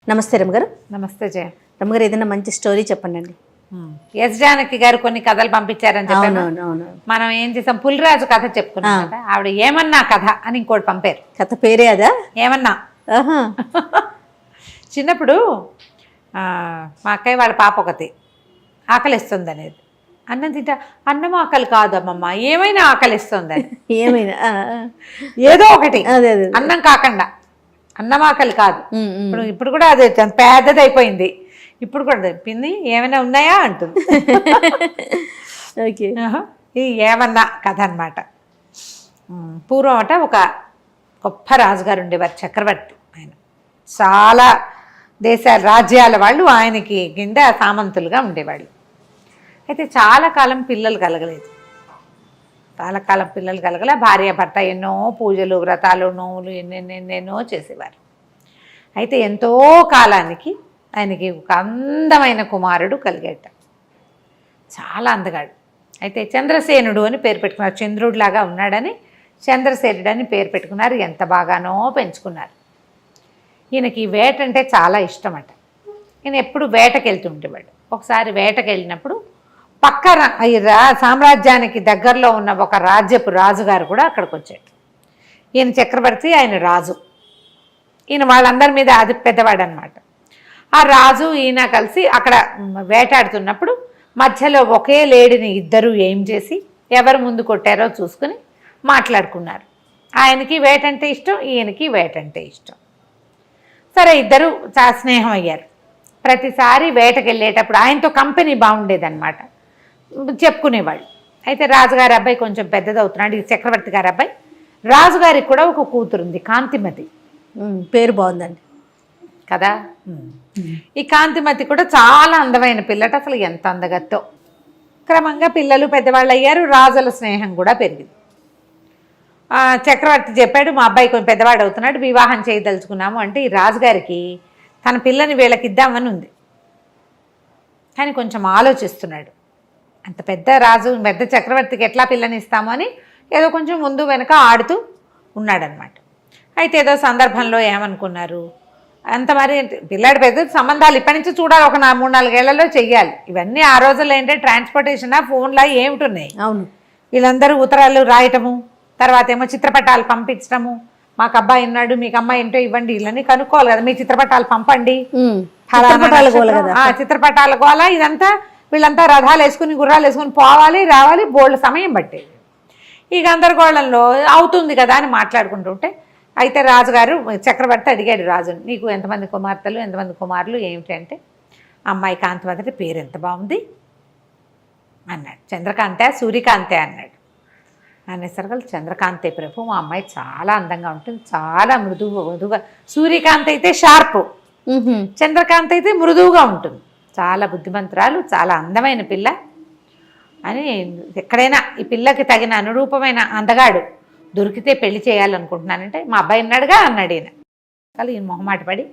నమస్తే రమ్మగారు. నమస్తే జయ. రమ్మగారు, ఏదైనా మంచి స్టోరీ చెప్పండి. ఎస్ జానకి గారు కొన్ని కథలు పంపించారని చెప్పాను. మనం ఏం చేసాం, పులిరాజు కథ చెప్పుకున్నాం కదా, ఆవిడ ఏమన్నా కథ అని ఇంకోటి పంపారు. కథ పేరే అదా? ఏమన్నా. చిన్నప్పుడు మా అక్కయ్య వాళ్ళ పాప ఒకటి ఆకలిస్తుంది అనేది. అన్నం తింటా, అన్నం ఆకలి కాదు అమ్మమ్మ, ఏమైనా ఆకలిస్తుంది, ఏమైనా ఏదో ఒకటి అన్నం కాకుండా, అన్నం ఆకలి కాదు. ఇప్పుడు కూడా అదే పెద్దది అయిపోయింది. ఇప్పుడు కూడా పిన్ని ఏమైనా ఉన్నాయా అంటుంది. ఓకే, ఇది ఏమన్నా కథ అనమాట. పూర్వం అట ఒక గొప్ప రాజుగారు ఉండేవారు, చక్రవర్తి. ఆయన చాలా దేశాల రాజ్యాల వాళ్ళు ఆయనకి కింద సామంతులుగా ఉండేవాళ్ళు. అయితే చాలా కాలం పిల్లలు కలగలేదు. చాలా కాలం పిల్లలు కలగల. భార్య భర్త ఎన్నో పూజలు వ్రతాలు నోములు ఎన్నెన్నెన్నెన్నో చేసేవారు. అయితే ఎంతో కాలానికి ఆయనకి ఒక అందమైన కుమారుడు కలిగేట. చాలా అందగాడు. అయితే చంద్రసేనుడు అని పేరు పెట్టుకున్నారు. చంద్రుడిలాగా ఉన్నాడని చంద్రసేనుడు అని పేరు పెట్టుకున్నారు. ఎంత బాగానో పెంచుకున్నారు. ఈయనకి వేట అంటే చాలా ఇష్టమట. ఈయన ఎప్పుడు వేటకి వెళ్తుంటేవాడు. ఒకసారి వేటకి వెళ్ళినప్పుడు పక్కన ఈ సామ్రాజ్యానికి దగ్గరలో ఉన్న ఒక రాజ్యపు రాజుగారు కూడా అక్కడికి వచ్చాడు. ఈయన చక్రవర్తి, ఆయన రాజు. ఈయన వాళ్ళందరి మీద అది పెద్దవాడు అనమాట. ఆ రాజు ఈయన కలిసి అక్కడ వేటాడుతున్నప్పుడు మధ్యలో ఒకే లేడిని ఇద్దరు ఏం చేసి ఎవరు ముందు కొట్టారో చూసుకుని మాట్లాడుకున్నారు. ఆయనకి వేటంటే ఇష్టం, ఈయనకి వేటంటే ఇష్టం. సరే, ఇద్దరు చాలా స్నేహం అయ్యారు. ప్రతిసారి వేటకి వెళ్ళేటప్పుడు ఆయనతో కంపెనీ బాగుండేదన్నమాట, చెప్పుకునేవాళ్ళు. అయితే రాజుగారి అబ్బాయి కొంచెం పెద్దదవుతున్నాడు, ఈ చక్రవర్తి గారి అబ్బాయి. రాజుగారికి కూడా ఒక కూతురుంది, కాంతిమతి. పేరు బాగుందండి కదా. ఈ కాంతిమతి కూడా చాలా అందమైన పిల్లట. అసలు ఎంత అందగత్తో. క్రమంగా పిల్లలు పెద్దవాళ్ళు అయ్యారు. రాజుల స్నేహం కూడా పెరిగింది. చక్రవర్తి చెప్పాడు, మా అబ్బాయి కొంచెం పెద్దవాడు అవుతున్నాడు, వివాహం చేయదలుచుకున్నాము అంటే ఈ రాజుగారికి తన పిల్లని వీళ్ళకి ఇద్దామని ఉంది. కానీ కొంచెం ఆలోచిస్తున్నాడు. అంత పెద్ద రాజు, పెద్ద చక్రవర్తికి ఎట్లా పిల్లని ఇస్తాము అని ఏదో కొంచెం ముందు వెనక ఆడుతూ ఉన్నాడనమాట. అయితే ఏదో సందర్భంలో ఏమనుకున్నారు, అంత మరి పిల్లాడి పెద్ద సంబంధాలు ఇప్పటి నుంచి చూడాలి, ఒక 3-4 ఏళ్లలో చెయ్యాలి. ఇవన్నీ ఆ రోజుల్లో ఏంటంటే ట్రాన్స్పోర్టేషనా ఫోన్లా ఏమిటున్నాయి. అవును, వీళ్ళందరూ వీళ్ళందరూ ఉత్తరాలు రాయటము, తర్వాత ఏమో చిత్రపటాలు పంపించడము. మాకు అబ్బాయి ఉన్నాడు, మీకు అమ్మాయి ఏంటో ఇవ్వండి, ఇళ్ళని కనుక్కోవాలి కదా. మీ చిత్రపటాలు పంపండి, చిత్రపటాల గోల. ఇదంతా వీళ్ళంతా రథాలు వేసుకుని గుర్రాలు వేసుకుని పోవాలి రావాలి, బోల్డ్ సమయం పట్టేది. ఈ గందరగోళంలో అవుతుంది కదా అని మాట్లాడుకుంటుంటే, అయితే రాజుగారు చక్రవర్తి అడిగాడు రాజుని, నీకు ఎంతమంది కుమార్తెలు ఎంతమంది కుమారులు ఏమిటి అంటే, అమ్మాయి కాంతిమతి పేరు ఎంత బాగుంది అన్నాడు. చంద్రకాంతే సూర్యకాంతే అన్నాడు. అనేసరికి చంద్రకాంతే ప్రభు, మా అమ్మాయి చాలా అందంగా ఉంటుంది, చాలా మృదువుగా. సూర్యకాంత్ అయితే షార్ప్, చంద్రకాంత్ అయితే మృదువుగా ఉంటుంది, చాలా బుద్ధిమంతురాలు, చాలా అందమైన పిల్ల అని. ఎక్కడైనా ఈ పిల్లకి తగిన అనురూపమైన అందగాడు దొరికితే పెళ్లి చేయాలనుకుంటున్నానంటే, మా అబ్బాయి ఉన్నాడుగా అన్నాడు ఈయన. కానీ ఈయన మొహమాట పడి,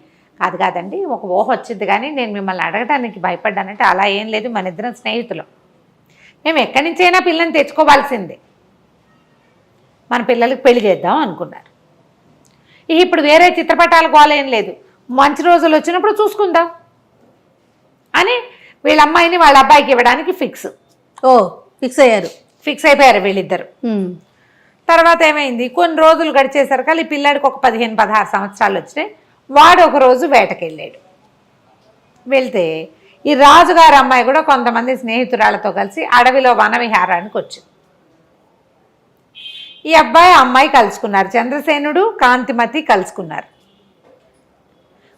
కాదండి, ఒక ఊహ వచ్చింది కానీ నేను మిమ్మల్ని అడగడానికి భయపడ్డానంటే, అలా ఏం లేదు, మన ఇద్దరం స్నేహితులు, మేము ఎక్కడి నుంచైనా పిల్లని తెచ్చుకోవాల్సిందే, మన పిల్లలకి పెళ్లి చేద్దాం అనుకున్నారు. ఇప్పుడు వేరే చిత్రపటాల గోల ఏం లేదు, మంచి రోజులు వచ్చినప్పుడు చూసుకుందాం అని వీళ్ళ అమ్మాయిని వాళ్ళ అబ్బాయికి ఇవ్వడానికి ఫిక్స్ అయిపోయారు వీళ్ళిద్దరు. తర్వాత ఏమైంది, కొన్ని రోజులు గడిచేసరికి ఈ పిల్లాడికి ఒక 15-16 సంవత్సరాలు వచ్చినాయి. వాడు ఒకరోజు వేటకెళ్ళాడు. వెళ్తే ఈ రాజుగారి అమ్మాయి కూడా కొంతమంది స్నేహితురాలతో కలిసి అడవిలో వనవిహారానికి వచ్చింది. ఈ అబ్బాయి అమ్మాయి కలుసుకున్నారు. చంద్రసేనుడు కాంతిమతి కలుసుకున్నారు.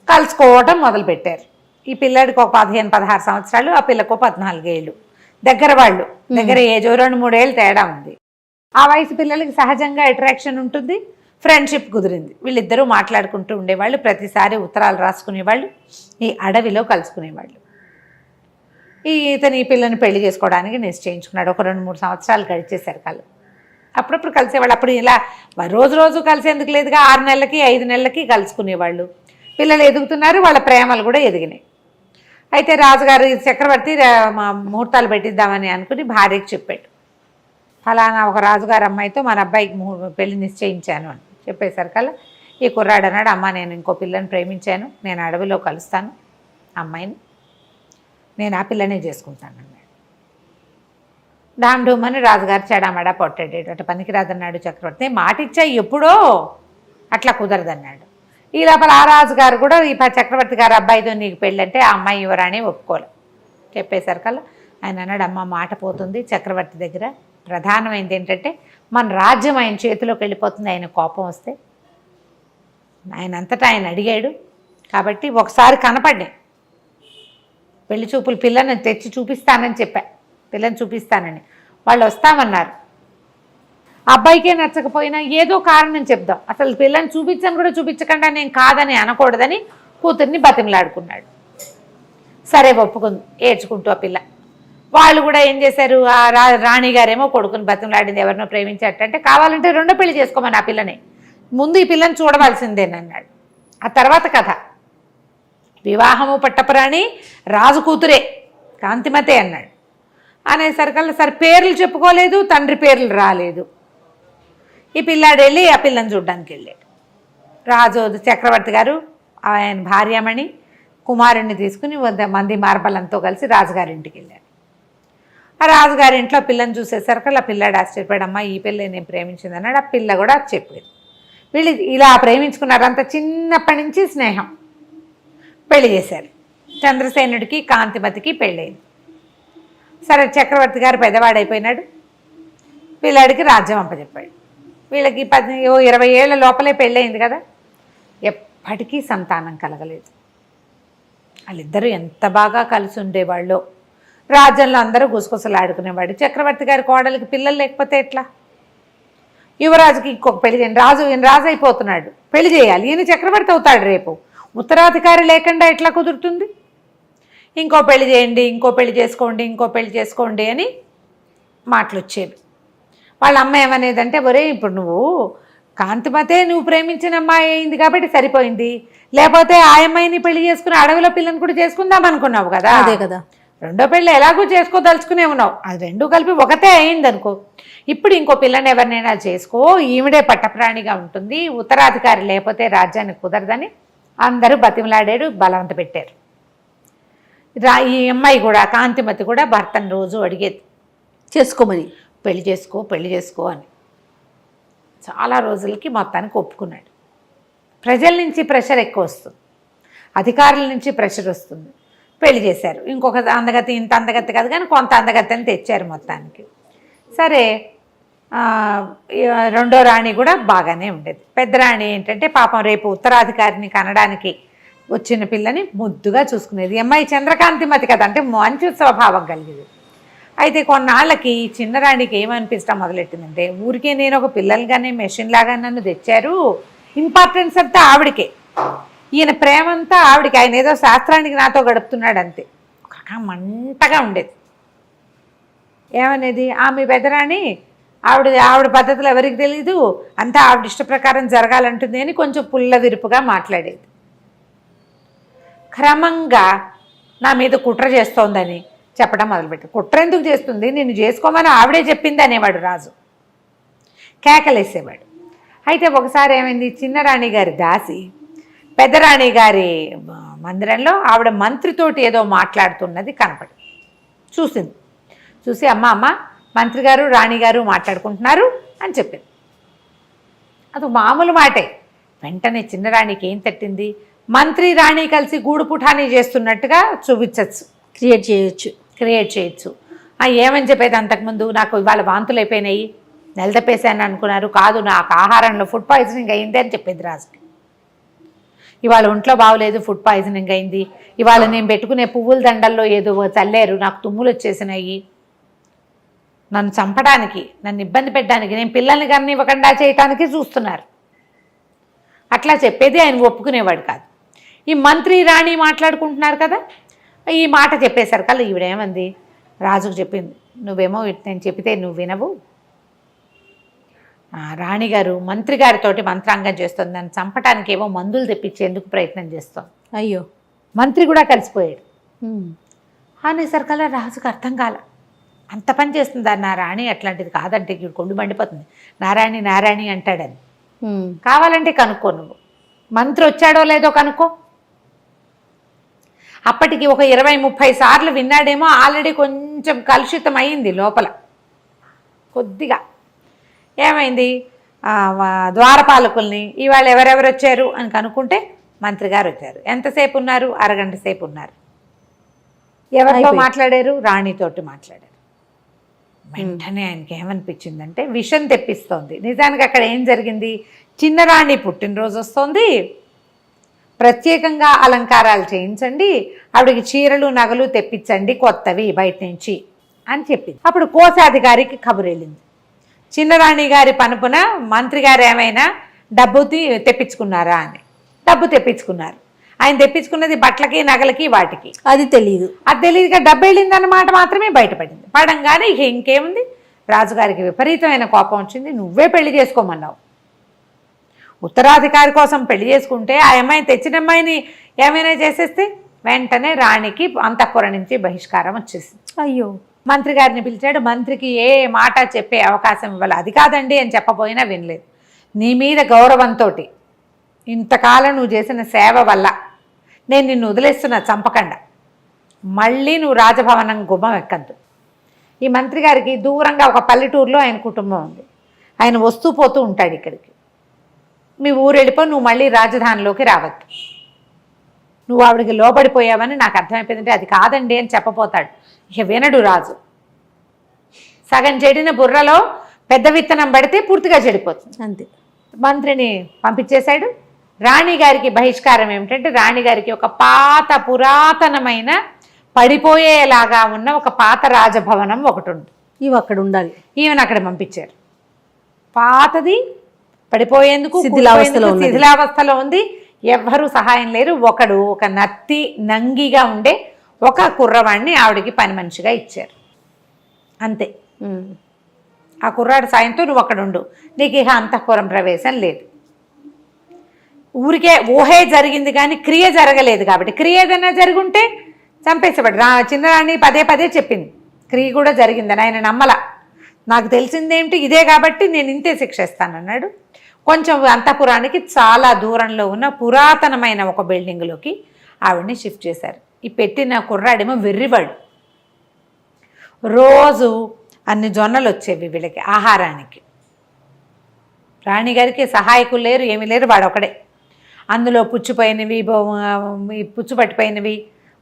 కలుసుకోవటం మొదలుపెట్టారు. ఈ పిల్లాడికి ఒక 15-16 సంవత్సరాలు, ఆ పిల్లకు 14 ఏళ్ళు. దగ్గర వాళ్ళు, దగ్గర ఏజో 2-3 ఏళ్ళు తేడా ఉంది. ఆ వయసు పిల్లలకి సహజంగా అట్రాక్షన్ ఉంటుంది, ఫ్రెండ్షిప్ కుదిరింది. వీళ్ళిద్దరూ మాట్లాడుకుంటూ ఉండేవాళ్ళు, ప్రతిసారి ఉత్తరాలు రాసుకునేవాళ్ళు, ఈ అడవిలో కలుసుకునేవాళ్ళు. ఇతను ఈ పిల్లని పెళ్లి చేసుకోవడానికి నిశ్చయించుకున్నాడు. ఒక 2-3 సంవత్సరాలు గడిచేశారు కళ్ళు. అప్పుడప్పుడు కలిసేవాళ్ళు. అప్పుడు ఇలా రోజు కలిసేందుకు లేదుగా, 6 నెలలకి 5 నెలలకి కలుసుకునేవాళ్ళు. పిల్లలు ఎదుగుతున్నారు, వాళ్ళ ప్రేమలు కూడా ఎదిగినాయి. అయితే రాజుగారు చక్రవర్తి ముహూర్తాలు పెట్టిద్దామని అనుకుని భార్యకి చెప్పాడు, ఫలానా ఒక రాజుగారు అమ్మాయితో మన అబ్బాయికి పెళ్లి నిశ్చయించాను అని చెప్పేసరికల్లా ఈ కుర్రాడు అన్నాడు, అమ్మ నేను ఇంకో పిల్లని ప్రేమించాను, నేను అడవిలో కలుస్తాను అమ్మాయిని, నేను ఆ పిల్లనే చేసుకుంటాను అన్నాడు. డామ్ డూమ్ అని రాజుగారు చెడామడా పొట్టాడు. అటు పనికి రాదన్నాడు చక్రవర్తి. మాట ఇచ్చా ఎప్పుడో, అట్లా కుదరదన్నాడు. ఈ లోపల ఆ రాజుగారు కూడా ఈ చక్రవర్తి గారు అబ్బాయితో నీకు పెళ్ళంటే ఆ అమ్మాయి యువరాణి ఒప్పుకోలే. చెప్పేసరికల్లా ఆయన అన్నాడు, అమ్మ మాట పోతుంది చక్రవర్తి దగ్గర, ప్రధానమైనది ఏంటంటే మన రాజ్యం ఆయన చేతిలోకి వెళ్ళిపోతుంది, ఆయన కోపం వస్తే. ఆయన అంతటా ఆయన అడిగాడు కాబట్టి ఒకసారి కనపడ్డాయి పెళ్లి చూపులు, పిల్లని తెచ్చి చూపిస్తానని చెప్పా, పిల్లని చూపిస్తానని. వాళ్ళు వస్తామన్నారు. అబ్బాయికే నచ్చకపోయినా ఏదో కారణం చెప్దాం, అసలు పిల్లని చూపించని కూడా చూపించకుండా నేను కాదని అనకూడదని కూతుర్ని బతిమలాడుకున్నాడు. సరే ఒప్పుకుంది, ఏడ్చుకుంటూ ఆ పిల్ల. వాళ్ళు కూడా ఏం చేశారు, ఆ రాణిగారేమో కొడుకుని బతిమలాడింది, ఎవరినో ప్రేమించేటంటే కావాలంటే రెండో పెళ్లి చేసుకోమని ఆ పిల్లని, ముందు ఈ పిల్లని చూడవలసిందేనన్నాడు. ఆ తర్వాత కథ, వివాహము పట్టపురాణి రాజు కూతురే కాంతిమతే అన్నాడు. అనేసరికల్లా సరే పేర్లు చెప్పుకోలేదు, తండ్రి పేర్లు రాలేదు. ఈ పిల్లాడు వెళ్ళి ఆ పిల్లని చూడడానికి వెళ్ళాడు. రాజు చక్రవర్తి గారు ఆయన భార్యమణి కుమారుణ్ణి తీసుకుని మంది మార్బలంతో కలిసి రాజుగారింటికి వెళ్ళాడు. ఆ రాజుగారింట్లో పిల్లని చూసేసరికి ఆ పిల్లాడు ఆశ్చర్యపోయాడమ్మా, ఈ పిల్ల నేను ప్రేమించింది అన్నాడు. ఆ పిల్ల కూడా చెప్పేది. వీళ్ళు ఇలా ప్రేమించుకున్నారు, అంత చిన్నప్పటి నుంచి స్నేహం. పెళ్లి చేశారు. చంద్రసేనుడికి కాంతిమతికి పెళ్ళయింది. సరే చక్రవర్తి గారు పెద్దవాడైపోయినాడు, పిల్లాడికి రాజ్యం అప్పచెప్పాడు. వీళ్ళకి 20 ఏళ్ల లోపలే పెళ్ళయింది కదా, ఎప్పటికీ సంతానం కలగలేదు. వాళ్ళిద్దరూ ఎంత బాగా కలిసి ఉండేవాళ్ళు, రాజ్యంలో అందరూ గుసగుసలాడుకునేవాడు. చక్రవర్తి గారి కోడలికి పిల్లలు లేకపోతే ఎట్లా? యువరాజుకి ఇంకొక పెళ్లి చేయండి, రాజు అయిపోతున్నాడు, పెళ్లి చేయాలి, ఈయన చక్రవర్తి అవుతాడు రేపు, ఉత్తరాధికారి లేకుండా ఎట్లా కుదురుతుంది? ఇంకో పెళ్లి చేయండి, ఇంకో పెళ్లి చేసుకోండి, ఇంకో పెళ్లి చేసుకోండి అని మాటలు వచ్చేవి. వాళ్ళ అమ్మ ఏమనేదంటే, ఒరే ఇప్పుడు నువ్వు కాంతిమతే నువ్వు ప్రేమించిన అమ్మాయి అయింది కాబట్టి సరిపోయింది, లేకపోతే ఆ అమ్మాయిని పెళ్లి చేసుకుని అడవిలో పిల్లని కూడా చేసుకుందాం అనుకున్నావు కదా, అదే కదా, రెండో పెళ్ళి ఎలాగో చేసుకోదలుచుకునే ఉన్నావు, అది రెండు కలిపి ఒకటే అయింది అనుకో, ఇప్పుడు ఇంకో పిల్లని ఎవరినైనా చేసుకో, ఈవిడే పట్టప్రాణిగా ఉంటుంది, ఉత్తరాధికారి లేకపోతే రాజ్యానికి కుదరదని అందరూ బతిమలాడాడు, బలవంత పెట్టారు. ఈ అమ్మాయి కూడా కాంతిమతి కూడా భర్తను రోజు అడిగేది చేసుకోమని, పెళ్లి చేసుకో పెళ్లి చేసుకో అని. చాలా రోజులకి మొత్తానికి ఒప్పుకున్నాడు. ప్రజల నుంచి ప్రెషర్ ఎక్కువ వస్తుంది, అధికారుల నుంచి ప్రెషర్ వస్తుంది. పెళ్లి చేశారు. ఇంకొక అందగతి, ఇంత అందగతి కాదు కానీ కొంత అందగతిని తెచ్చారు మొత్తానికి. సరే రెండో రాణి కూడా బాగానే ఉండేది. పెద్ద రాణి ఏంటంటే పాపం రేపు ఉత్తరాధికారిని కనడానికి వచ్చిన పిల్లని ముద్దుగా చూసుకునేది. ఈ అమ్మాయి చంద్రకాంతిమతి కదా, అంటే మంచి స్వభావం కలిగేది. అయితే కొన్నాళ్ళకి చిన్న రాణికి ఏమనిపించడం మొదలెట్టిందంటే, ఊరికే నేను ఒక పిల్లలుగానే మెషిన్ లాగా నన్ను తెచ్చారు, ఇంపార్టెన్స్ అంతా ఆవిడకే, ఈయన ప్రేమంతా ఆవిడికి, ఆయన ఏదో శాస్త్రానికి నాతో గడుపుతున్నాడు అంతే. ఒక మంటగా ఉండేది. ఏమనేది, ఆమె పెద్దరాణి ఆవిడ పద్ధతులు ఎవరికి తెలీదు, అంతా ఆవిడ ఇష్ట ప్రకారం జరగాలంటుంది అని కొంచెం పుల్ల విరుపుగా మాట్లాడేది. క్రమంగా నా మీద కుట్ర చేస్తోందని చెప్పడం మొదలుపెట్టి, కుట్ర ఎందుకు చేస్తుంది, నిన్ను చేసుకోమని ఆవిడే చెప్పింది అనేవాడు రాజు, కేకలేసేవాడు. అయితే ఒకసారి ఏమైంది, చిన్నరాణి గారి దాసి పెద్దరాణి గారి మందిరంలో ఆవిడ మంత్రితోటి ఏదో మాట్లాడుతున్నది కనపడి చూసింది. చూసి అమ్మ మంత్రి గారు రాణిగారు మాట్లాడుకుంటున్నారు అని చెప్పింది. అది మామూలు మాటే. వెంటనే చిన్నరాణికి ఏం తట్టింది, మంత్రి రాణి కలిసి గూడు పుఠానీ చేస్తున్నట్టుగా చూపించచ్చు, క్రియేట్ చేయొచ్చు. ఏమని చెప్పేది, అంతకుముందు నాకు ఇవాళ వాంతులు అయిపోయినాయి, నెలతప్పేసాను అనుకున్నారు, కాదు నాకు ఆహారంలో ఫుడ్ పాయిజనింగ్ అయింది అని చెప్పేది రాజుకి. ఇవాళ ఒంట్లో బాగోలేదు, ఫుడ్ పాయిజనింగ్ అయింది, ఇవాళ నేను పెట్టుకునే పువ్వుల దండల్లో ఏదో చల్లారు, నాకు తుమ్ములు వచ్చేసినాయి, నన్ను చంపడానికి, నన్ను ఇబ్బంది పెట్టడానికి, నేను పిల్లల్ని కానీ ఇవ్వకుండా చేయటానికి చూస్తున్నారు, అట్లా చెప్పేది. ఆయన ఒప్పుకునేవాడు కాదు. ఈ మంత్రి రాణి మాట్లాడుకుంటున్నారు కదా, ఈ మాట చెప్పేసరికల్లా ఈవిడేమంది, రాజుకు చెప్పింది, నువ్వేమో నేను చెప్పితే నువ్వు వినవు, రాణిగారు మంత్రి గారితోటి మంత్రాంగం చేస్తుంది, నన్ను చంపటానికి ఏమో మందులు తెప్పించేందుకు ప్రయత్నం చేస్తాం. అయ్యో, మంత్రి కూడా కలిసిపోయాడు. అనేసరికల్లా రాజుకు అర్థం కాల, అంత పని చేస్తుందా నా రాణి, అట్లాంటిది కాదంటే కొళ్ళు మండిపోతుంది, నారాయణి అంటాడని. కావాలంటే కనుక్కో నువ్వు మంత్రి వచ్చాడో లేదో కనుక్కో. అప్పటికి ఒక 20-30 సార్లు విన్నాడేమో. ఆల్రెడీ కొంచెం కలుషితం అయింది లోపల కొద్దిగా. ఏమైంది, ద్వారపాలకుల్ని ఇవాళ ఎవరెవరు వచ్చారు అని కనుక్కుంటే మంత్రి గారు వచ్చారు. ఎంతసేపు ఉన్నారు? అరగంట సేపు ఉన్నారు. ఎవరితో మాట్లాడారు? రాణితోటి మాట్లాడారు. వెంటనే ఆయనకి ఏమనిపించిందంటే విషం తెప్పిస్తోంది. నిజానికి అక్కడ ఏం జరిగింది, చిన్న రాణి పుట్టినరోజు వస్తోంది, ప్రత్యేకంగా అలంకారాలు చేయించండి, ఆవిడకి చీరలు నగలు తెప్పించండి కొత్తవి బయట నుంచి అని చెప్పింది. అప్పుడు కోశాధికారికి కబురు వెళ్ళింది. చిన్నరాణి గారి పనుపున మంత్రి గారు ఏమైనా డబ్బు తెప్పించుకున్నారా అని. డబ్బు తెప్పించుకున్నారు. ఆయన తెప్పించుకున్నది బట్టలకి నగలకి వాటికి. అది తెలియదు డబ్బు వెళ్ళిందన్నమాట మాత్రమే బయటపడింది. పడంగానే ఇక ఇంకేముంది, రాజుగారికి విపరీతమైన కోపం వచ్చింది. నువ్వే పెళ్లి చేసుకోమన్నావు, ఉత్తరాధికారి కోసం పెళ్లి చేసుకుంటే ఆ అమ్మాయి తెచ్చిన అమ్మాయిని ఏమైనా చేసేస్తే వెంటనే రాణికి అంతఃపురం నుంచి బహిష్కారం వచ్చేసింది. అయ్యో. మంత్రి గారిని పిలిచాడు. మంత్రికి ఏ మాట చెప్పే అవకాశం ఇవ్వాలి. అది కాదండి అని చెప్పబోయినా వినలేదు. నీ మీద గౌరవంతో ఇంతకాలం నువ్వు చేసిన సేవ వల్ల నేను నిన్ను వదిలేస్తున్నా, చంపకుండా. మళ్ళీ నువ్వు రాజభవనం గుమ్మం ఎక్కద్దు. ఈ మంత్రి గారికి దూరంగా ఒక పల్లెటూరులో ఆయన కుటుంబం ఉంది. ఆయన వస్తూ పోతూ ఉంటాడు ఇక్కడికి. మీ ఊరు వెళ్ళిపో, నువ్వు మళ్ళీ రాజధానిలోకి రావద్దు, నువ్వు ఆవిడికి లోబడిపోయావని నాకు అర్థమైపోయిందంటే అది కాదండి అని చెప్పపోతాడు. ఇక వినడు రాజు. సగం చెడిన బుర్రలో పెద్ద విత్తనం పడితే పూర్తిగా చెడిపోతుంది అంతే. మంత్రిని పంపించేశాడు. రాణిగారికి బహిష్కారం ఏమిటంటే, రాణిగారికి ఒక పాత పురాతనమైన పడిపోయేలాగా ఉన్న ఒక పాత రాజభవనం ఒకటి ఉంది. ఇవి అక్కడ ఉండాలి. ఈవెన్ అక్కడ పంపించారు. పాతది, పడిపోయేందుకు శిథిలావస్థలో ఉంది. ఎవ్వరూ సహాయం లేరు. ఒక నత్తి నంగిగా ఉండే ఒక కుర్రవాడిని ఆవిడకి పని మనిషిగా ఇచ్చారు అంతే. ఆ కుర్రాడి సాయంతో నువ్వు అక్కడ ఉండు, నీకు ఇక అంతఃపురం ప్రవేశం లేదు. ఊరికే ఊహే జరిగింది కానీ క్రియ జరగలేదు. కాబట్టి క్రియ ఏదైనా జరుగుంటే చంపేసేవాడు. చిన్నరాణి పదే పదే చెప్పింది క్రియ కూడా జరిగిందని. ఆయన నమ్మల. నాకు తెలిసిందేమిటి ఇదే కాబట్టి నేను ఇంతే శిక్ష ఇస్తానన్నాడు. కొంచెం అంతఃపురానికి చాలా దూరంలో ఉన్న పురాతనమైన ఒక బిల్డింగ్లోకి ఆవిడని షిఫ్ట్ చేశారు. ఈ పెట్టిన కుర్రాడేమో వెర్రివాడు. రోజు అన్ని జొన్నలు వచ్చేవి వీళ్ళకి ఆహారానికి. రాణిగారికి సహాయకులు లేరు, ఏమీ లేరు, వాడు ఒకడే. అందులో పుచ్చిపోయినవి, పుచ్చుపట్టిపోయినవి,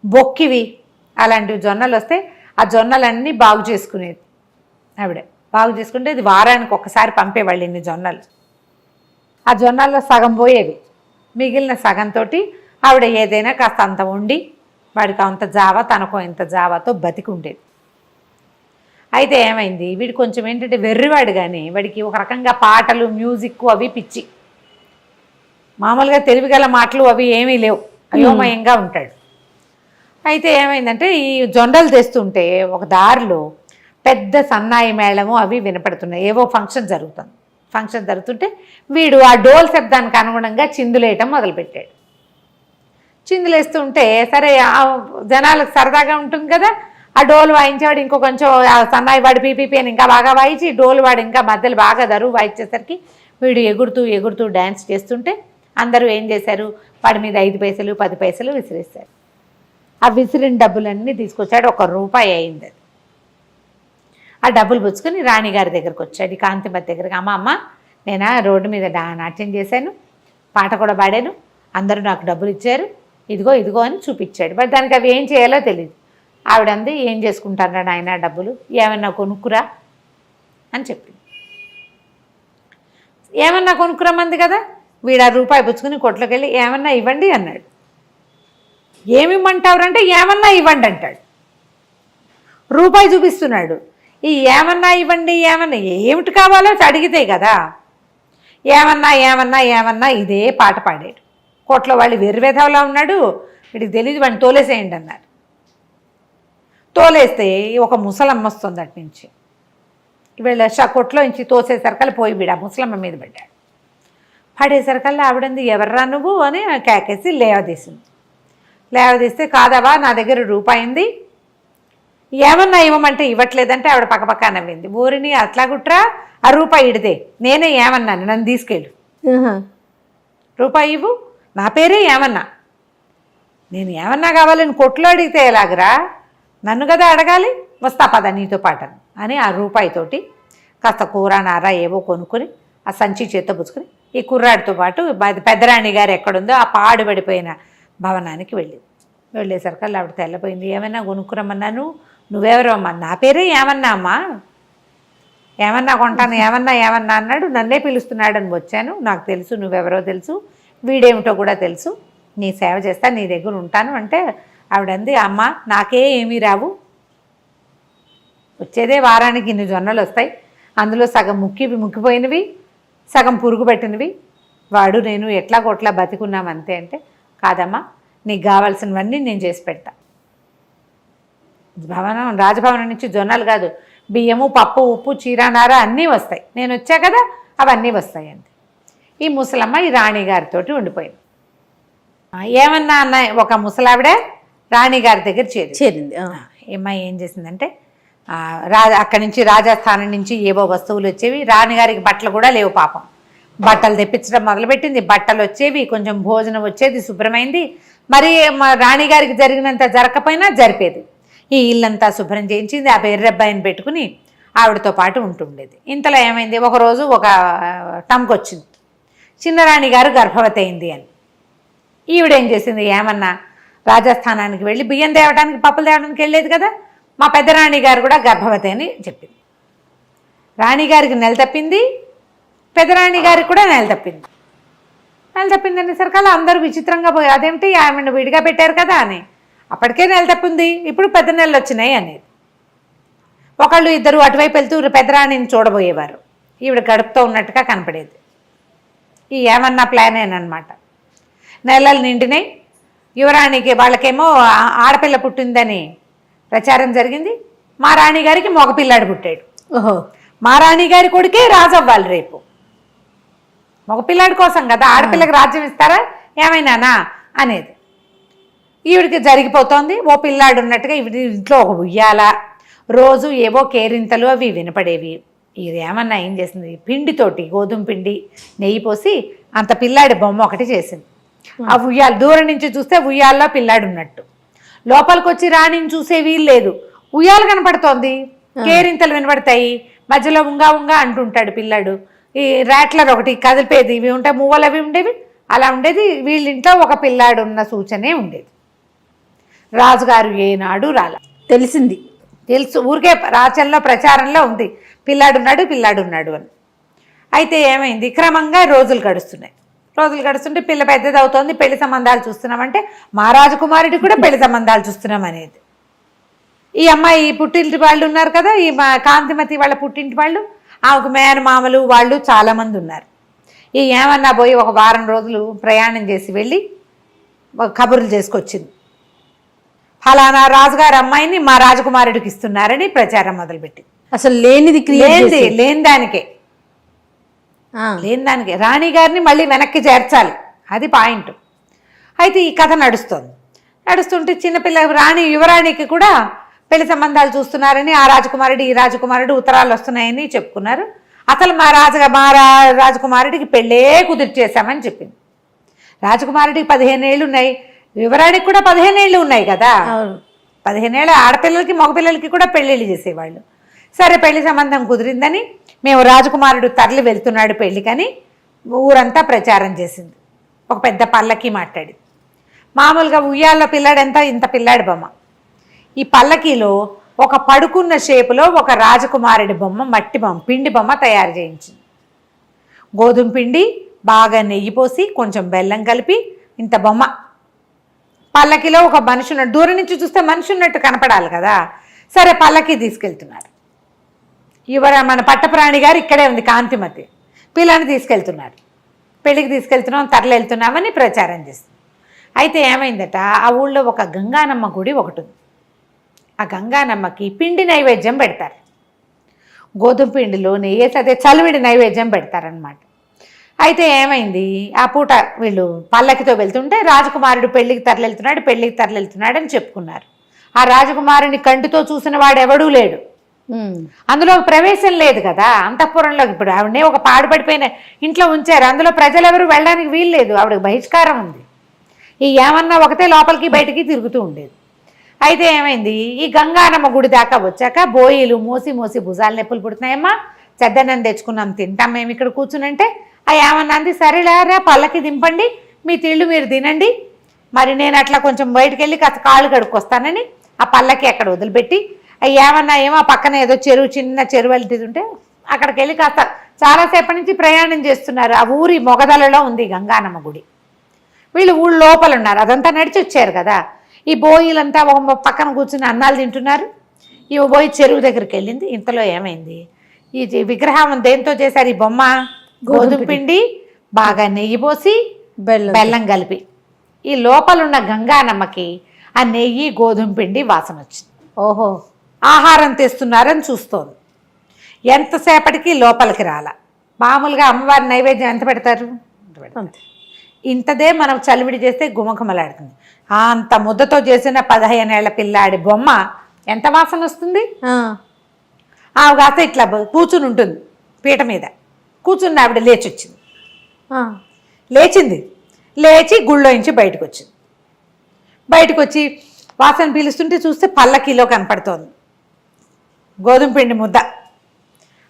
బొక్కివి అలాంటివి జొన్నలు వస్తే ఆ జొన్నలన్నీ బాగు చేసుకునేది ఆవిడ. బాగు చేసుకుంటే ఇది వారానికి ఒకసారి పంపేవాళ్ళు ఇన్ని జొన్నలు. ఆ జొన్నల్లో సగం పోయేవి, మిగిలిన సగంతో ఆవిడ ఏదైనా కాస్త అంత ఉండి వాడికి అంత జావా, తనకో ఇంత జావాతో బతికి ఉండేది. అయితే ఏమైంది, వీడు కొంచెం ఏంటంటే వెర్రివాడు, కానీ వాడికి ఒక రకంగా పాటలు, మ్యూజిక్ అవి పిచ్చి. మామూలుగా తెలివిగల మాటలు అవి ఏమీ లేవు, అయోమయంగా ఉంటాడు. అయితే ఏమైందంటే ఈ జొండలు తెస్తుంటే ఒక దారిలో పెద్ద సన్నాయి మేళము అవి వినపడుతున్నాయి. ఏవో ఫంక్షన్ జరుగుతుంది. ఫంక్షన్ జరుగుతుంటే వీడు ఆ డోల్ శబ్దానికి అనుగుణంగా చిందులేయటం మొదలుపెట్టాడు. చిందులేస్తుంటే సరే జనాలకు సరదాగా ఉంటుంది కదా, ఆ డోలు వాయించేవాడు ఇంకో కొంచెం సన్నాయి వాడు పీపీపీ అని ఇంకా బాగా వాయించి, డోలు వాడు ఇంకా మధ్యలో బాగా దరువు వాయించేసరికి వీడు ఎగురుతూ ఎగురుతూ డ్యాన్స్ చేస్తుంటే అందరూ ఏం చేశారు, వాడి మీద 5 పైసలు 10 పైసలు విసిరేశారు. ఆ విసిరిన డబ్బులన్నీ తీసుకొచ్చాడు. 1 రూపాయి అయింది అది. ఆ డబ్బులు పుచ్చుకొని రాణిగారి దగ్గరకు వచ్చాడు, కాంతిమతి దగ్గరికి. అమ్మ నేను రోడ్డు మీద నాట్యం చేశాను, పాట కూడా పాడాను, అందరూ నాకు డబ్బులు ఇచ్చారు, ఇదిగో అని చూపించాడు. బట్ దానికి అవి ఏం చేయాలో తెలియదు. ఆవిడంది, ఏం చేసుకుంటారా నాయన డబ్బులు, ఏమన్నా కొనుక్కురా అని చెప్పింది. ఏమన్నా కొనుక్కురమ్మంది కదా. వీడు ఆ రూపాయి పుచ్చుకుని కొట్లోకి వెళ్ళి ఏమన్నా ఇవ్వండి అన్నాడు. ఏమిమ్మంటావురంటే ఏమన్నా ఇవ్వండి అంటాడు. రూపాయి చూపిస్తున్నాడు. ఈ ఏమన్నా ఇవ్వండి, ఏమన్నా ఏమిటి కావాలో అడిగితే కదా. ఏమన్నా ఇదే పాట పాడాడు. కోట్లో వాళ్ళు వెర్రివేధవలా ఉన్నాడు, వీడికి తెలియదు, వాడిని తోలేసేయండి అన్నారు. తోలేస్తే ఒక ముసలమ్మ వస్తుంది అటు నుంచి. వీళ్ళ కొట్లో నుంచి తోసేసరికల్లా పోయి వీడు ఆ ముసలమ్మ మీద పడ్డాడు. పడేసరికల్లా ఆవిడంది, ఎవర్రా నువ్వు అని కేకేసి లేవదీసింది. లేవదీస్తే, కాదవా నా దగ్గర రూపాయి ఉంది, ఏమన్నా ఇవ్వమంటే ఇవ్వట్లేదంటే ఆవిడ పక్కపక్క నవ్వింది. ఊరిని అట్లా గుట్రా, ఆ రూపాయి ఇడితే నేనే ఏమన్నాను, నన్ను తీసుకెళ్ళు, రూపాయి ఇవ్వు, నా పేరే ఏమన్నా. నేను ఏమన్నా కావాలని కొట్లో అడిగితే ఎలాగరా, నన్ను కదా అడగాలి, వస్తా పద నీతో పాటను అని ఆ రూపాయితోటి కాస్త కూర నార ఏవో కొనుక్కొని ఆ సంచి చేత్తో పుచ్చుకొని ఈ కుర్రాడితో పాటు పెద్దరాణి గారు ఎక్కడుందో ఆ పాడుపడిపోయిన భవనానికి వెళ్ళేసరికి ఆవిడ తెల్లపోయింది. ఏమైనా కొనుక్కురమ్మన్నాను, నువ్వెవరో అమ్మా? నా పేరే ఏమన్నా అమ్మా, ఏమన్నా కొంటాను, ఏమన్నా అన్నాడు, నన్నే పిలుస్తున్నాడని వచ్చాను, నాకు తెలుసు నువ్వెవరో తెలుసు, వీడేమిటో కూడా తెలుసు, నీ సేవ చేస్తా, నీ దగ్గర ఉంటాను అంటే ఆవిడంది, అమ్మ నాకే ఏమీ రావు, వచ్చేదే వారానికి ఇన్ని జొన్నలు వస్తాయి, అందులో సగం ముక్కిపోయినవి, సగం పురుగు పెట్టినవి, వాడు నేను ఎట్లా కొట్లా బతికున్నాం అంతే అంటే, కాదమ్మా నీకు కావాల్సినవన్నీ నేను చేసి పెడతా. రాజభవనం నుంచి జొన్నలు కాదు, బియ్యము పప్పు ఉప్పు చీరానార అన్నీ వస్తాయి, నేను వచ్చా కదా అవన్నీ వస్తాయి అంతే. ఈ ముసలమ్మ ఈ రాణిగారితో ఉండిపోయింది. ఏమన్నా అన్న ఒక ముసలావిడ రాణిగారి దగ్గర చేరింది. ఏమ్మాయి ఏం చేసిందంటే అక్కడి నుంచి రాజస్థానం నుంచి ఏవో వస్తువులు వచ్చేవి, రాణిగారికి బట్టలు కూడా లేవు పాపం, బట్టలు తెప్పించడం మొదలుపెట్టింది, బట్టలు వచ్చేవి, కొంచెం భోజనం వచ్చేది, శుభ్రమైంది. మరి రాణిగారికి జరిగినంత జరగకపోయినా జరిపేది. ఈ ఇల్లంతా శుభ్రం చేయించింది, ఆ ఎర్రబ్బాయిని పెట్టుకుని ఆవిడతో పాటు ఉంటుండేది. ఇంతలో ఏమైంది, ఒకరోజు ఒక టంకొచ్చింది, చిన్నరాణి గారు గర్భవతి అయింది అని. ఈవిడేం చేసింది, ఏమన్నా రాజస్థానానికి వెళ్ళి బియ్యం తేవడానికి పప్పులు తేవడానికి వెళ్ళేది కదా, మా పెద్దరాణి గారు కూడా గర్భవతి అని చెప్పింది. రాణిగారికి నెల తప్పింది, పెద్దరాణి గారికి కూడా నెల తప్పింది. అనేసరికి అలా అందరూ విచిత్రంగా పోయి, అదేమిటి ఆమెను విడిగా పెట్టారు కదా అని. అప్పటికే నెల తప్పింది, ఇప్పుడు పెద్ద నెలలు వచ్చినాయి అనేది. ఒకళ్ళు ఇద్దరు అటువైపు వెళ్తూ పెద్దరాణిని చూడబోయేవారు, ఈవిడ గడుపుతూ ఉన్నట్టుగా కనపడేది. ఈ ఏమన్నా ప్లానేనమాట. నెలలు నిండినాయి, యువరాణికి వాళ్ళకేమో ఆడపిల్ల పుట్టిందని ప్రచారం జరిగింది, మా రాణిగారికి మగపిల్లాడు పుట్టాడు. ఓహో, మా రాణిగారి కొడుకే రాజు అవ్వాలి రేపు, మగపిల్లాడి కోసం కదా, ఆడపిల్లకి రాజ్యం ఇస్తారా ఏమైనానా అనేది ఈవిడికి జరిగిపోతోంది. ఓ పిల్లాడు ఉన్నట్టుగా ఈవిడ ఇంట్లో ఒక ఉయ్యాల, రోజు ఏవో కేరింతలు అవి వినపడేవి. ఇది ఏమన్నా ఏం చేసింది, పిండితోటి గోధుమ పిండి నెయ్యి పోసి అంత పిల్లాడి బొమ్మ ఒకటి చేసింది. ఆ ఉయ్యాల దూరం నుంచి చూస్తే ఉయ్యాల్లో పిల్లాడు ఉన్నట్టు, లోపలికి వచ్చి రాణిని చూసే వీలు లేదు, ఉయ్యాల కనపడుతోంది, కేరింతలు వినపడతాయి, మధ్యలో ఉంగా ఉంగా అంటుంటాడు పిల్లాడు, ఈ ర్యాట్లర్ ఒకటి కదిలిపేది, ఇవి ఉంటాయి, మువ్వలు అవి ఉండేవి, అలా ఉండేది. వీళ్ళింట్లో ఒక పిల్లాడు ఉన్న సూచనే ఉండేది. రాజుగారు ఏనాడు తెలుసు, ఊరికే రాచంలో ప్రచారంలో ఉంది, పిల్లాడున్నాడు అని. అయితే ఏమైంది, క్రమంగా రోజులు గడుస్తుంటే పిల్ల పెద్దది అవుతోంది, పెళ్లి సంబంధాలు చూస్తున్నామంటే మా రాజకుమారుడికి కూడా పెళ్లి సంబంధాలు చూస్తున్నాం అనేది. ఈ అమ్మాయి పుట్టింటి వాళ్ళు ఉన్నారు కదా, ఈ కాంతిమతి వాళ్ళ పుట్టింటి వాళ్ళు, ఆమెకు మేనమామలు వాళ్ళు చాలామంది ఉన్నారు. ఈ ఏమన్నా పోయి ఒక వారం రోజులు ప్రయాణం చేసి వెళ్ళి కబుర్లు చేసుకొచ్చింది, ఫలానా రాజుగారి అమ్మాయిని మా రాజకుమారుడికి ఇస్తున్నారని ప్రచారం మొదలుపెట్టింది. అసలు లేని దానికే రాణి గారిని మళ్ళీ వెనక్కి చేర్చాలి, అది పాయింట్. అయితే ఈ కథ నడుస్తుంటే చిన్నపిల్ల యువరాణికి కూడా పెళ్లి సంబంధాలు చూస్తున్నారని ఆ రాజకుమారుడు ఈ రాజకుమారుడు ఉత్తరాలు వస్తున్నాయని చెప్పుకున్నారు. అసలు మా రాజకుమారుడికి పెళ్ళే కుదిర్చేశామని చెప్పింది. రాజకుమారుడికి 15 ఏళ్ళు ఉన్నాయి, యువరాణికి కూడా 15 ఏళ్ళు ఉన్నాయి కదా, 15 ఏళ్ళ ఆడపిల్లలకి మగపిల్లలకి కూడా పెళ్ళిళ్ళు చేసేవాళ్ళు. సరే పెళ్లి సంబంధం కుదిరిందని మేము రాజకుమారుడు తరలి వెళ్తున్నాడు పెళ్ళికని ఊరంతా ప్రచారం చేసింది. ఒక పెద్ద పల్లకి మాట్లాడింది. మామూలుగా ఉయ్యాల్లో పిల్లాడంతా ఇంత పిల్లాడి బొమ్మ, ఈ పల్లకీలో ఒక పడుకున్న షేపులో ఒక రాజకుమారుడి బొమ్మ, మట్టి బొమ్మ, పిండి బొమ్మ తయారు చేయించింది. గోధుమ పిండి బాగా నెయ్యి పోసి కొంచెం బెల్లం కలిపి ఇంత బొమ్మ, పల్లకిలో ఒక మనిషి ఉన్నట్టు, దూరం నుంచి చూస్తే మనిషి ఉన్నట్టు కనపడాలి కదా. సరే పల్లకి తీసుకెళ్తున్నారు, మన పట్టప్రాణి గారు ఇక్కడే ఉంది కాంతిమతి, పిల్లని తీసుకెళ్తున్నారు, పెళ్ళికి తీసుకెళ్తున్నాం తరలి వెళ్తున్నామని ప్రచారం చేస్తుంది. అయితే ఏమైందట, ఆ ఊళ్ళో ఒక గంగానమ్మ గుడి ఒకటి ఉంది. ఆ గంగానమ్మకి పిండి నైవేద్యం పెడతారు, గోధుమ పిండిలో నెయ్యేసి అదే చలివిడి నైవేద్యం పెడతారనమాట. అయితే ఏమైంది, ఆ పూట వీళ్ళు పల్లకితో వెళ్తుంటే రాజకుమారుడు పెళ్ళికి తరలివెళ్తున్నాడు అని చెప్పుకున్నారు. ఆ రాజకుమారుని కంటితో చూసిన వాడు ఎవడూ లేడు, అందులో ప్రవేశం లేదు కదా అంతఃపురంలో. ఇప్పుడు ఆవిడనే ఒక పాడుపడిపోయిన ఇంట్లో ఉంచారు, అందులో ప్రజలెవరు వెళ్ళడానికి వీలు లేదు, ఆవిడకి బహిష్కారం ఉంది. ఈ ఏమన్నా ఒకటే లోపలికి బయటికి తిరుగుతూ ఉండేది. అయితే ఏమైంది, ఈ గంగానమ్మ గుడి దాకా వచ్చాక బోయిలు మోసి మోసి భుజాలు నొప్పులు పుడుతున్నాయమ్మా, చెద్దన్నం తెచ్చుకున్నాం తింటాం మేము ఇక్కడ కూర్చునంటే ఆ ఏమన్నా అంది, సరేలేరా పళ్ళకి దింపండి, మీ తిళ్ళు మీరు తినండి, మరి నేను అట్లా కొంచెం బయటకు వెళ్ళి కాస్త కాళ్ళు కడుక్కొస్తానని ఆ పళ్ళకి అక్కడ వదిలిపెట్టి ఏమన్నా ఏమో పక్కన ఏదో చెరువు, చిన్న చెరువు వెళ్తుంటే అక్కడికి వెళ్ళి కాస్త చాలాసేపటి నుంచి ప్రయాణం చేస్తున్నారు. ఆ ఊరి మొగదలలో ఉంది గంగానమ్మ గుడి. వీళ్ళు ఊళ్ళో లోపల ఉన్నారు, అదంతా నడిచి వచ్చారు కదా. ఈ బోయిలంతా ఒక పక్కన కూర్చుని అన్నాలు తింటున్నారు. ఈ బోయి చెరువు దగ్గరికి వెళ్ళింది. ఇంతలో ఏమైంది, ఈ విగ్రహం దేంతో చేశారు, ఈ బొమ్మ గోధుమ పిండి బాగా నెయ్యి పోసి బెల్లం కలిపి, ఈ లోపలున్న గంగానమ్మకి ఆ నెయ్యి గోధుమ పిండి వాసన వచ్చింది. ఓహో, ఆహారం తెస్తున్నారని చూస్తోంది. ఎంతసేపటికి లోపలికి రాల. మామూలుగా అమ్మవారి నైవేద్యం ఎంత పెడతారు, ఇంతదే మనం చలివిడి చేస్తే గుమగుమలాడుతుంది. అంత ముద్దతో చేసిన 15 ఏళ్ల పిల్లాడి బొమ్మ ఎంత వాసన వస్తుంది. ఆవిడ కాస్త ఇట్లా కూర్చుని ఉంటుంది పీట మీద, కూర్చుని ఆవిడ లేచి వచ్చింది. లేచి గుళ్ళోంచి బయటకు వచ్చింది. బయటకు వచ్చి వాసన పీలుస్తుంటే చూస్తే పల్లకీలో కనపడుతోంది గోధుమ పిండి ముద్ద.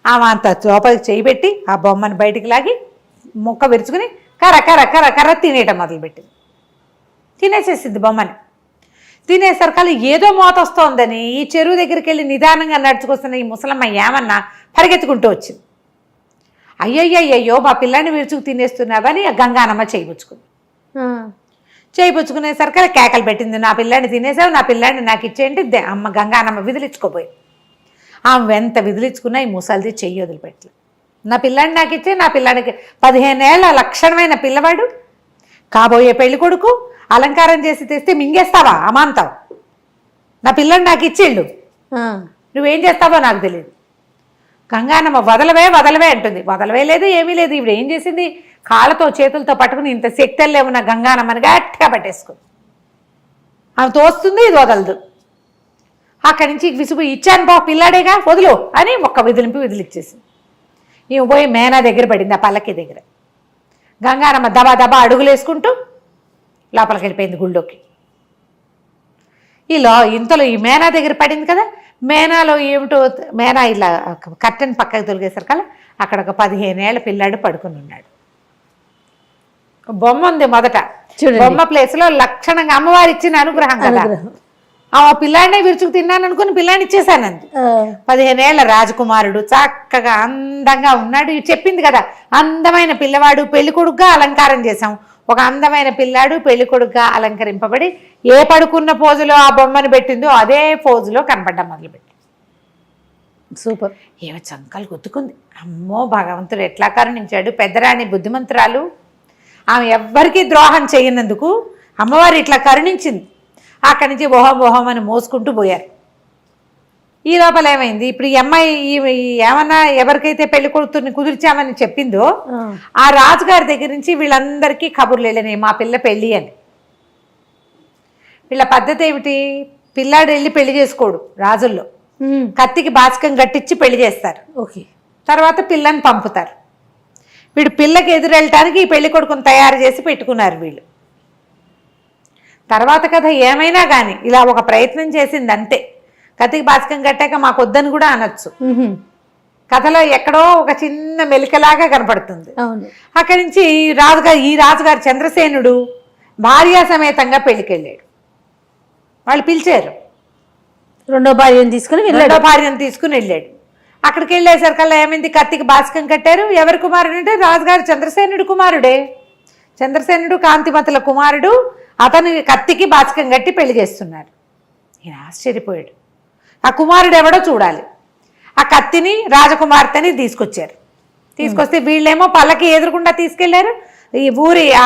ఆమె అంత లోపలికి చేయి పెట్టి ఆ బొమ్మను బయటికి లాగి ముక్క విరుచుకుని కర్ర కర్ర కర్ర కర్ర తినేయటం మొదలుపెట్టింది. తినేసేసింది బొమ్మని. తినేసరికల్లా ఏదో మోత వస్తోందని ఈ చెరువు దగ్గరికి వెళ్ళి నిదానంగా నడుచుకొస్తున్న ఈ ముసలమ్మ ఏమన్నా పరిగెత్తుకుంటూ వచ్చింది. అయ్యయ్యో మా పిల్లాన్ని విరుచుకు తినేస్తున్నావని గంగానమ్మ చేయిపుచ్చుకుంది. చేయిపుచ్చుకునేసరికి కేకలు పెట్టింది, నా పిల్లాన్ని తినేసావు, నా పిల్లాన్ని నాకు ఇచ్చేయండి. అమ్మ గంగానమ్మ విదిలించుకోపోయి ఆమె ఎంత విదిలించుకున్నా ఈ ముసలిది చెయ్యి వదిలిపెట్టలే. నా పిల్లాన్ని నాకు ఇచ్చే, నా పిల్లానికి 15 ఏళ్ల లక్షణమైన పిల్లవాడు, కాబోయే పెళ్లి కొడుకు, అలంకారం చేసి తెస్తే మింగేస్తావా అమాంతావు, నా పిల్లాన్ని నాకు ఇచ్చేళ్ళు, నువ్వేం చేస్తావో నాకు తెలియదు. గంగానమ్మ వదలవే అంటుంది. వదలవే లేదు, ఏమీ లేదు. ఇప్పుడు ఏం చేసింది, కాళ్ళతో చేతులతో పట్టుకుని ఇంత శక్తుల్లో ఉన్న గంగానమ్మని గట్టిగా పట్టేసుకుంది. ఆమె తోస్తుంది, ఇది వదలదు. అక్కడి నుంచి విసుగు, ఇచ్చాను బా పిల్లాడేగా వదులు అని ఒక్క విదిలిచ్చేసింది. ఈమె పోయి మేనా దగ్గర పడింది, ఆ పల్లకి దగ్గర. గంగానమ్మ దబా దబా అడుగులు వేసుకుంటూ లోపలికి వెళ్ళిపోయింది గుళ్ళోకి. ఇంతలో ఈ మేనా దగ్గర పడింది కదా, మేనాలో ఏమిటో మేనా ఇలా కట్టెని పక్కకు తొలిగేసరికల్లా అక్కడ ఒక 15 ఏళ్ల పిల్లాడు పడుకుని ఉన్నాడు. బొమ్మ ఉంది మొదట, బొమ్మ ప్లేస్లో లక్షణంగా అమ్మవారు ఇచ్చిన అనుగ్రహం కదా. ఆ పిల్లాడినే విరుచుకు తిన్నాను అనుకుని పిల్లాడిని ఇచ్చేసానంది. 15 ఏళ్ల రాజకుమారుడు చక్కగా అందంగా ఉన్నాడు. చెప్పింది కదా, అందమైన పిల్లవాడు, పెళ్లి కొడుకుగా అలంకారం చేశాం. ఒక అందమైన పిల్లాడు పెళ్లి కొడుకుగా అలంకరింపబడి ఏ పడుకున్న పోజులో ఆ బొమ్మను పెట్టిందో అదే పోజులో కనపడ్డం మొదలుపెట్టి. సూపర్. ఏమో చంకలు గుద్దుకుంది. అమ్మో భగవంతుడు ఎట్లా కరుణించాడు. పెద్దరాణి బుద్ధిమంతురాలు, ఆమె ఎవ్వరికీ ద్రోహం చేయనందుకు అమ్మవారు ఇట్లా కరుణించింది. అక్కడి నుంచి బోహం అని మోసుకుంటూ పోయారు. ఈ లోపల ఏమైంది, ఇప్పుడు ఈ అమ్మాయి ఏమన్నా ఎవరికైతే పెళ్లి కొడుకుని కుదిర్చామని చెప్పిందో ఆ రాజుగారి దగ్గర నుంచి వీళ్ళందరికీ కబుర్లు వెళ్ళినాయి, మా పిల్ల పెళ్ళి అని. వీళ్ళ పద్ధతి ఏమిటి, పిల్లాడు వెళ్ళి పెళ్లి చేసుకోడు రాజుల్లో, కత్తికి బాచకం కట్టించి పెళ్లి చేస్తారు. ఓకే, తర్వాత పిల్లని పంపుతారు. వీడు పిల్లకి ఎదురెళ్ళటానికి ఈ పెళ్లి కొడుకుని తయారు చేసి పెట్టుకున్నారు వీళ్ళు. తర్వాత కథ ఏమైనా కానీ ఇలా ఒక ప్రయత్నం చేసింది అంతే. కత్తికి బాచకం కట్టాక మాకు వద్దని కూడా అనొచ్చు. కథలో ఎక్కడో ఒక చిన్న మెలికలాగా కనపడుతుంది. అక్కడి నుంచి ఈ రాజుగారు చంద్రసేనుడు భార్యా సమేతంగా పెళ్లికి వెళ్ళాడు. వాళ్ళు పిలిచారు, రెండో భార్యను తీసుకుని వెళ్ళాడు. అక్కడికి వెళ్ళేసరికల్లా ఏమైంది, కత్తికి బాచకం కట్టారు. ఎవరి కుమారుడు అంటే రాజుగారు చంద్రసేనుడు కుమారుడే. చంద్రసేనుడు కాంతిమతుల కుమారుడు. అతను కత్తికి బాచకం కట్టి పెళ్లి చేస్తున్నారు. ఈయన ఆశ్చర్యపోయాడు. ఆ కుమారుడు ఎవడో చూడాలి. ఆ కత్తిని రాజకుమార్తెని తీసుకొస్తే వీళ్ళేమో పల్లకి ఎదురుకుండా తీసుకెళ్లారు. ఈ ఊరి ఆ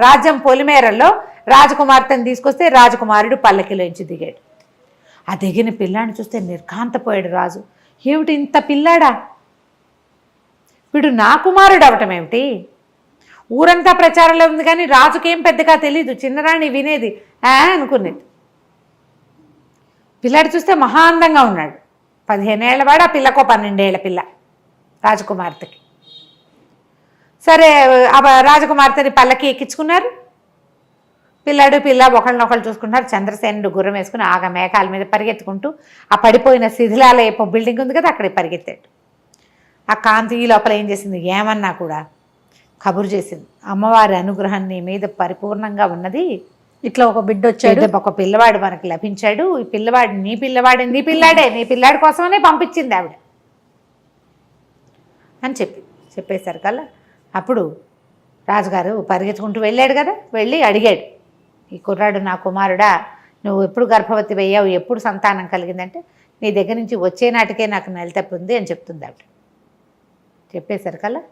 రాజ్యం పొలిమేరల్లో రాజకుమార్తెని తీసుకొస్తే రాజకుమారుడు పల్లకిలోంచి దిగాడు. ఆ దిగిన పిల్లాడిని చూస్తే నిర్ఘాంతపోయాడు రాజు. ఏమిటి ఇంత పిల్లాడా, వీడు నా కుమారుడు అవటం ఏమిటి? ఊరంతా ప్రచారంలో ఉంది కానీ రాజుకేం పెద్దగా తెలీదు, చిన్నరాణి వినేది అనుకునేది. పిల్లాడు చూస్తే మహా అందంగా ఉన్నాడు. 15 ఏళ్ల వాడు, ఆ పిల్లకో 12 ఏళ్ల పిల్ల రాజకుమార్తెకి. సరే ఆ రాజకుమార్తెని పల్లకి ఎక్కించుకున్నారు. పిల్ల ఒకళ్ళనొకళ్ళు చూసుకుంటున్నారు. చంద్రసేనుడు గుర్రం వేసుకుని ఆగ మేఘాల మీద పరిగెత్తుకుంటూ ఆ పడిపోయిన శిథిలాల బిల్డింగ్ ఉంది కదా అక్కడికి పరిగెత్తాడు. ఆ కాంతి ఈ లోపల ఏం చేసింది, ఏమన్నా కూడా కబురు చేసింది, అమ్మవారి అనుగ్రహం నీ మీద పరిపూర్ణంగా ఉన్నది, ఇట్లా ఒక బిడ్డ వచ్చాడు, ఒక పిల్లవాడు మనకు లభించాడు, ఈ పిల్లవాడు నీ పిల్లాడే, నీ పిల్లాడి కోసమనే పంపించింది ఆవిడ అని చెప్పేశారు కల్లా. అప్పుడు రాజుగారు పరిగెత్తుకుంటూ వెళ్ళాడు కదా, వెళ్ళి అడిగాడు, ఈ కుర్రాడు నా కుమారుడా, నువ్వు ఎప్పుడు గర్భవతి అయ్యావు, ఎప్పుడు సంతానం కలిగిందంటే నీ దగ్గర నుంచి వచ్చే నాటికే నాకు నెల తప్పి ఉంది అని చెప్తుంది ఆవిడ. చెప్పేశారు కల్లా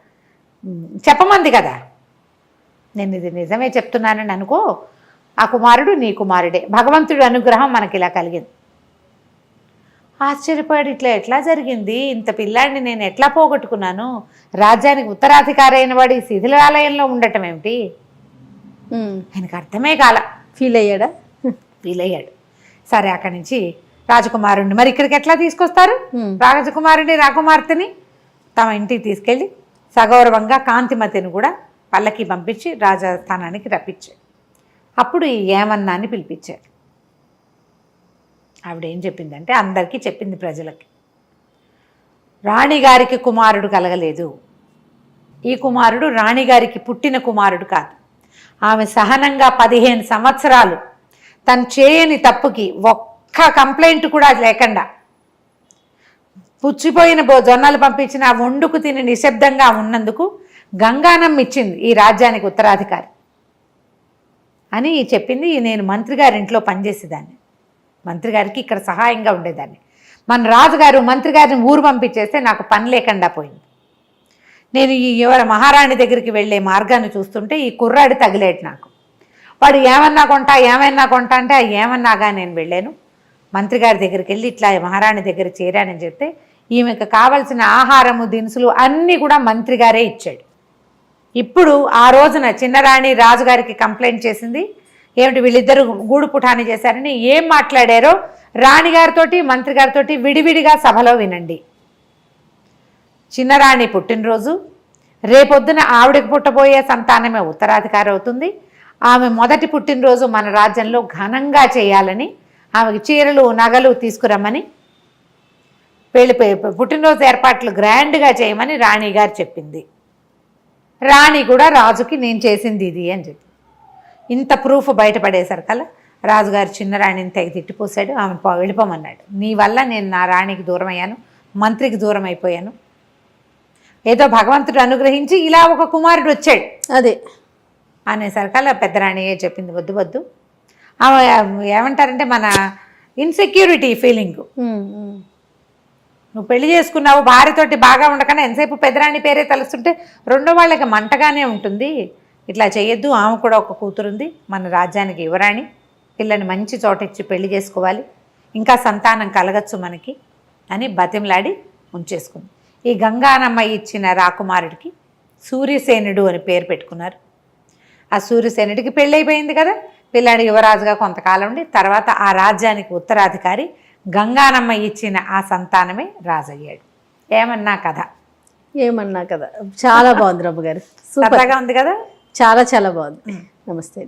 చెప్పమంది కదా, నేను ఇది నిజమే చెప్తున్నానని అనుకో, ఆ కుమారుడు నీ కుమారుడే, భగవంతుడి అనుగ్రహం మనకి ఇలా కలిగింది. ఆశ్చర్యపోయాడు, ఇట్లా ఎట్లా జరిగింది, ఇంత పిల్లాడిని నేను ఎట్లా పోగొట్టుకున్నాను, రాజ్యానికి ఉత్తరాధికారి అయిన వాడు ఈ శిథిలాలయంలో ఉండటం ఏమిటి, ఆయనకు అర్థమే కాల. ఫీల్ అయ్యాడా? ఫీల్ అయ్యాడు. సరే అక్కడి నుంచి రాజకుమారుడిని మరి ఇక్కడికి ఎట్లా తీసుకొస్తారు, రాజకుమారుడిని రాకుమార్తెని తమ ఇంటికి తీసుకెళ్ళి సగౌరవంగా కాంతిమతిని కూడా పల్లకి పంపించి రాజస్థానానికి రప్పించాడు. అప్పుడు ఈ ఏమన్నా అని పిలిపించాడు. ఆవిడ ఏం చెప్పిందంటే అందరికీ చెప్పింది ప్రజలకి, రాణిగారికి కుమారుడు కలగలేదు, ఈ కుమారుడు రాణిగారికి పుట్టిన కుమారుడు కాదు, ఆమె సహనంగా 15 సంవత్సరాలు తను చేయని తప్పుకి ఒక్క కంప్లైంట్ కూడా లేకుండా పుచ్చిపోయిన జొన్నలు పంపించిన ఆ వండుకు తిని నిశ్శబ్దంగా ఉన్నందుకు గంగానం ఇచ్చింది ఈ రాజ్యానికి ఉత్తరాధికారి అని చెప్పింది. నేను మంత్రి గారి ఇంట్లో పనిచేసేదాన్ని, మంత్రి గారికి ఇక్కడ సహాయంగా ఉండేదాన్ని, మన రాజుగారు మంత్రి గారిని ఊరు పంపించేస్తే నాకు పని లేకుండా పోయింది. నేను ఈ మహారాణి దగ్గరికి వెళ్ళే మార్గాన్ని చూస్తుంటే ఈ కుర్రాడు తగిలేడు నాకు, వాడు ఏమన్నా కొంటా అంటే ఆ ఏమన్నాగా నేను వెళ్ళాను, మంత్రి గారి దగ్గరికి వెళ్ళి ఇట్లా మహారాణి దగ్గర చేరానని చెప్తే ఈమెకు కావలసిన ఆహారము దినుసులు అన్నీ కూడా మంత్రి గారే ఇచ్చాడు. ఇప్పుడు ఆ రోజున చిన్నరాణి రాజుగారికి కంప్లైంట్ చేసింది, ఏమిటి వీళ్ళిద్దరూ గూడు పుఠాని చేశారని. ఏం మాట్లాడారో రాణిగారితో మంత్రి గారితో విడివిడిగా సభలో వినండి. చిన్నరాణి పుట్టినరోజు, రేపొద్దున ఆవిడకి పుట్టబోయే సంతానమే ఉత్తరాధికారి అవుతుంది, ఆమె మొదటి పుట్టినరోజు మన రాజ్యంలో ఘనంగా చేయాలని, ఆమెకి చీరలు నగలు తీసుకురమ్మని, పుట్టినరోజు ఏర్పాట్లు గ్రాండ్గా చేయమని రాణిగారు చెప్పింది. రాణి కూడా రాజుకి నేను చేసింది ఇది అని చెప్పి ఇంత ప్రూఫ్ బయటపడేశారు కల్లా రాజుగారు చిన్నరాణిని తెగ తిట్టిపోసాడు, ఆమె వెళ్ళిపోమన్నాడు. నీ వల్ల నేను నా రాణికి దూరం అయ్యాను, మంత్రికి దూరం అయిపోయాను, ఏదో భగవంతుడు అనుగ్రహించి ఇలా ఒక కుమారుడు వచ్చాడు అదే అనేసరికల్లా పెద్దరాణియే చెప్పింది, వద్దు వద్దు, ఆమె ఏమంటారంటే మన ఇన్సెక్యూరిటీ ఫీలింగ్, నువ్వు పెళ్లి చేసుకున్నావు భార్యతోటి బాగా ఉండకుండా ఎంతసేపు పెద్దరాణి పేరే తలుస్తుంటే రెండో వాళ్ళకి మంటగానే ఉంటుంది, ఇట్లా చేయొద్దు, ఆమె కూడా ఒక కూతురుంది, మన రాజ్యానికి యువరాణి, పిల్లని మంచి చోట ఇచ్చి పెళ్లి చేసుకోవాలి, ఇంకా సంతానం కలగచ్చు మనకి అని బతిమలాడి ఉంచేసుకుంది. ఈ గంగానమ్మ ఇచ్చిన రాకుమారుడికి సూర్యసేనుడు అని పేరు పెట్టుకున్నారు. ఆ సూర్యసేనుడికి పెళ్ళైపోయింది కదా, పిల్లాడి యువరాజుగా కొంతకాలం ఉండి తర్వాత ఆ రాజ్యానికి ఉత్తరాధికారి గంగానమ్మ ఇచ్చిన ఆ సంతానమే రాజయ్యాడు. ఏమన్నా కథ చాలా బాగుంది రమ్మ గారు, సూపర్గా ఉంది కదా, చాలా బాగుంది. నమస్తే.